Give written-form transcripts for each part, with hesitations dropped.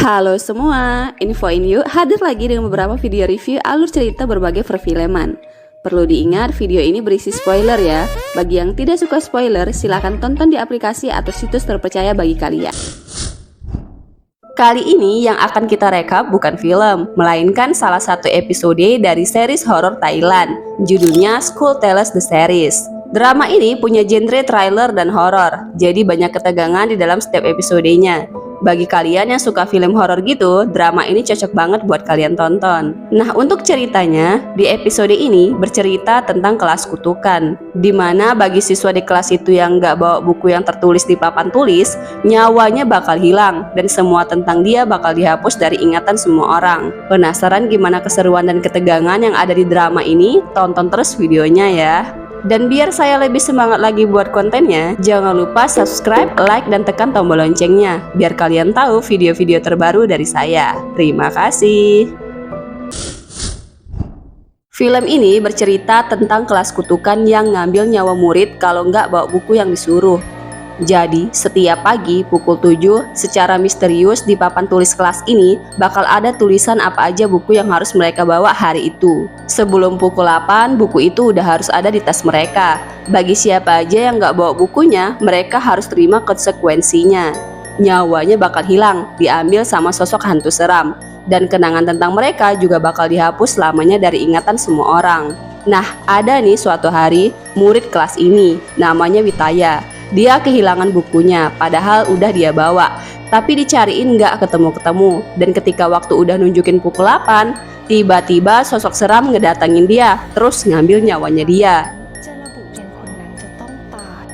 Halo semua, Infoin Yuk hadir lagi dengan beberapa video review alur cerita berbagai perfilman. Perlu diingat, video ini berisi spoiler ya. Bagi yang tidak suka spoiler, silahkan tonton di aplikasi atau situs terpercaya bagi kalian. Kali ini yang akan kita rekap bukan film, melainkan salah satu episode dari series horor Thailand. Judulnya School Tales The Series. Drama ini punya genre thriller dan horor, jadi banyak ketegangan di dalam setiap episodenya. Bagi kalian yang suka film horor gitu, drama ini cocok banget buat kalian tonton. Nah, untuk ceritanya, di episode ini bercerita tentang kelas kutukan, dimana bagi siswa di kelas itu yang nggak bawa buku yang tertulis di papan tulis, nyawanya bakal hilang, dan semua tentang dia bakal dihapus dari ingatan semua orang. Penasaran gimana keseruan dan ketegangan yang ada di drama ini? Tonton terus videonya ya. Dan biar saya lebih semangat lagi buat kontennya, jangan lupa subscribe, like, dan tekan tombol loncengnya, biar kalian tahu video-video terbaru dari saya. Terima kasih. Film ini bercerita tentang kelas kutukan yang ngambil nyawa murid kalau nggak bawa buku yang disuruh. Jadi, setiap pagi pukul 7, secara misterius di papan tulis kelas ini bakal ada tulisan apa aja buku yang harus mereka bawa hari itu. Sebelum pukul 8, buku itu udah harus ada di tas mereka. Bagi siapa aja yang nggak bawa bukunya, mereka harus terima konsekuensinya. Nyawanya bakal hilang, diambil sama sosok hantu seram. Dan kenangan tentang mereka juga bakal dihapus selamanya dari ingatan semua orang. Nah, ada nih suatu hari, murid kelas ini, namanya Witaya. Dia kehilangan bukunya, padahal udah dia bawa. Tapi dicariin nggak ketemu-ketemu. Dan ketika waktu udah nunjukin pukul 8, tiba-tiba sosok seram ngedatangin dia, terus ngambil nyawanya dia.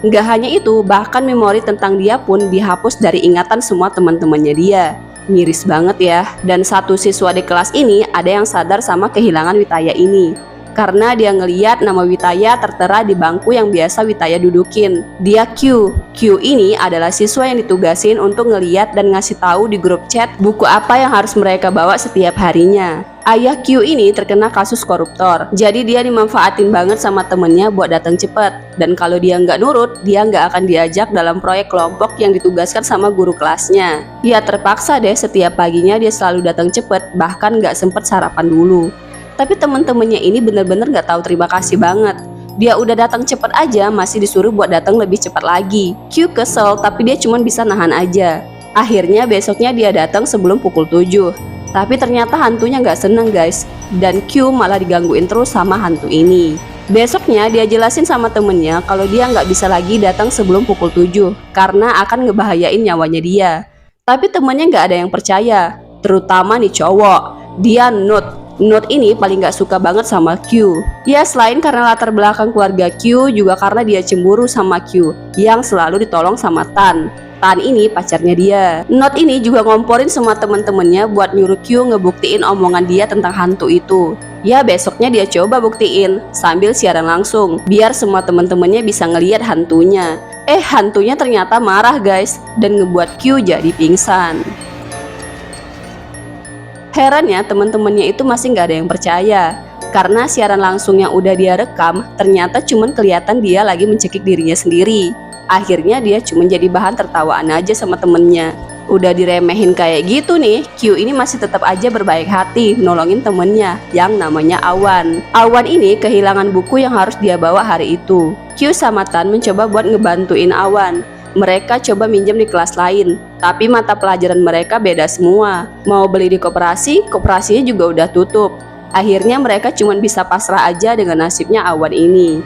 Nggak hanya itu, bahkan memori tentang dia pun dihapus dari ingatan semua teman-temannya dia. Miris banget ya. Dan satu siswa di kelas ini ada yang sadar sama kehilangan Witaya ini. Karena dia ngeliat nama Witaya tertera di bangku yang biasa Witaya dudukin. Dia Q. Q ini adalah siswa yang ditugasin untuk ngeliat dan ngasih tahu di grup chat buku apa yang harus mereka bawa setiap harinya. Ayah Q ini terkena kasus koruptor, jadi dia dimanfaatin banget sama temennya buat datang cepet. Dan kalau dia nggak nurut, dia nggak akan diajak dalam proyek kelompok yang ditugaskan sama guru kelasnya. Ya terpaksa deh, setiap paginya dia selalu datang cepet, bahkan nggak sempet sarapan dulu. Tapi temen-temennya ini bener-bener gak tahu terima kasih banget. Dia udah datang cepet aja, masih disuruh buat datang lebih cepat lagi. Q kesel, tapi dia cuma bisa nahan aja. Akhirnya besoknya dia datang sebelum pukul 7. Tapi ternyata hantunya gak seneng guys. Dan Q malah digangguin terus sama hantu ini. Besoknya dia jelasin sama temennya kalau dia gak bisa lagi datang sebelum pukul 7 karena akan ngebahayain nyawanya dia. Tapi temennya gak ada yang percaya, terutama nih cowok. Dia Not ini paling gak suka banget sama Q. Ya selain karena latar belakang keluarga Q, juga karena dia cemburu sama Q yang selalu ditolong sama Tan. Tan ini pacarnya dia. Not ini juga ngomporin semua temen-temennya buat nyuruh Q ngebuktiin omongan dia tentang hantu itu. Ya besoknya dia coba buktiin sambil siaran langsung biar semua temen-temennya bisa ngeliat hantunya. Hantunya ternyata marah guys dan ngebuat Q jadi pingsan. Herannya teman-temannya itu masih nggak ada yang percaya karena siaran langsung yang udah dia rekam ternyata cuman kelihatan dia lagi mencekik dirinya sendiri. Akhirnya dia cuma jadi bahan tertawaan aja sama temennya. Udah diremehin kayak gitu nih, Q ini masih tetap aja berbaik hati nolongin temennya yang namanya Awan. Awan ini kehilangan buku yang harus dia bawa hari itu. Q sama Tan mencoba buat ngebantuin Awan. Mereka coba minjem di kelas lain, tapi mata pelajaran mereka beda semua. Mau beli di koperasi, koperasinya juga udah tutup. Akhirnya mereka cuma bisa pasrah aja dengan nasibnya Awan ini.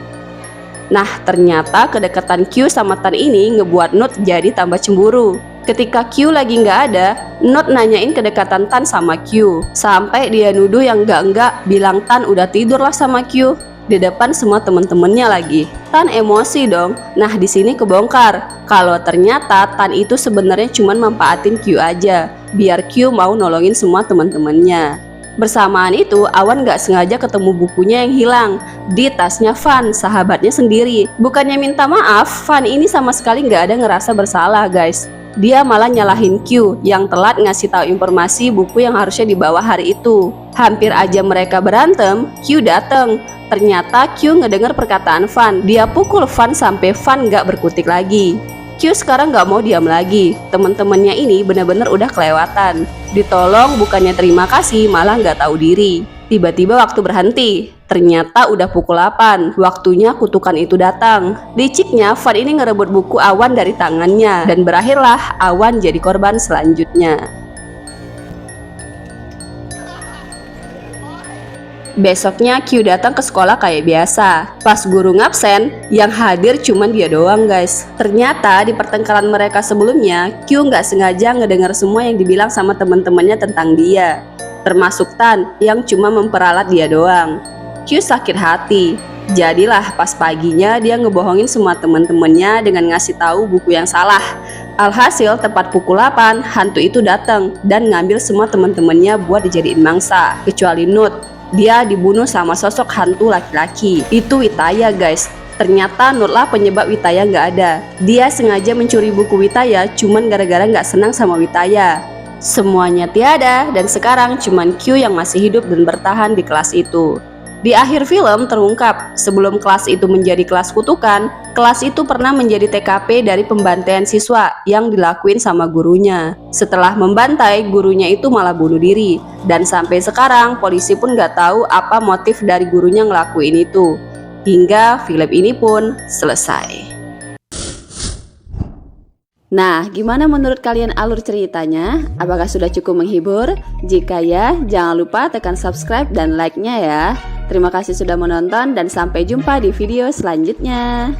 Nah, ternyata kedekatan Q sama Tan ini ngebuat Not jadi tambah cemburu. Ketika Q lagi nggak ada, Not nanyain kedekatan Tan sama Q. Sampai dia nuduh yang enggak bilang Tan udah tidur lah sama Q. Di depan semua temen-temennya lagi. Tan emosi dong. Nah di sini kebongkar kalau ternyata Tan itu sebenarnya cuma manfaatin Q aja biar Q mau nolongin semua temen-temennya. Bersamaan itu Awan gak sengaja ketemu bukunya yang hilang di tasnya Fan, sahabatnya sendiri. Bukannya minta maaf, Fan ini sama sekali gak ada ngerasa bersalah guys. Dia malah nyalahin Q yang telat ngasih tahu informasi buku yang harusnya dibawa hari itu. Hampir aja mereka berantem, Q dateng. Ternyata Q ngedenger perkataan Fan. Dia pukul Fan sampai Fan gak berkutik lagi. Q sekarang gak mau diam lagi. Temen-temennya ini benar-benar udah kelewatan. Ditolong bukannya terima kasih, malah gak tahu diri. Tiba-tiba waktu berhenti. Ternyata udah pukul 8. Waktunya kutukan itu datang. Liciknya Van ini ngerebut buku Awan dari tangannya. Dan berakhirlah Awan jadi korban selanjutnya. Besoknya Q datang ke sekolah kayak biasa. Pas guru ngabsen, yang hadir cuman dia doang guys. Ternyata di pertengkaran mereka sebelumnya, Q nggak sengaja ngedengar semua yang dibilang sama teman-temannya tentang dia. Termasuk Tan yang cuma memperalat dia doang. Q sakit hati. Jadilah pas paginya dia ngebohongin semua teman-temannya dengan ngasih tahu buku yang salah. Alhasil tepat pukul 8, hantu itu datang dan ngambil semua teman-temannya buat dijadiin mangsa, kecuali Nut. Dia dibunuh sama sosok hantu laki-laki. Itu Witaya guys. Ternyata Nurlah penyebab Witaya nggak ada. Dia sengaja mencuri buku Witaya cuman gara-gara nggak senang sama Witaya. Semuanya tiada dan sekarang cuman Q yang masih hidup dan bertahan di kelas itu. Di akhir film terungkap, sebelum kelas itu menjadi kelas kutukan, kelas itu pernah menjadi TKP dari pembantaian siswa yang dilakuin sama gurunya. Setelah membantai, gurunya itu malah bunuh diri. Dan sampai sekarang, polisi pun gak tahu apa motif dari gurunya ngelakuin itu. Hingga film ini pun selesai. Nah, gimana menurut kalian alur ceritanya? Apakah sudah cukup menghibur? Jika ya, jangan lupa tekan subscribe dan like-nya ya. Terima kasih sudah menonton dan sampai jumpa di video selanjutnya.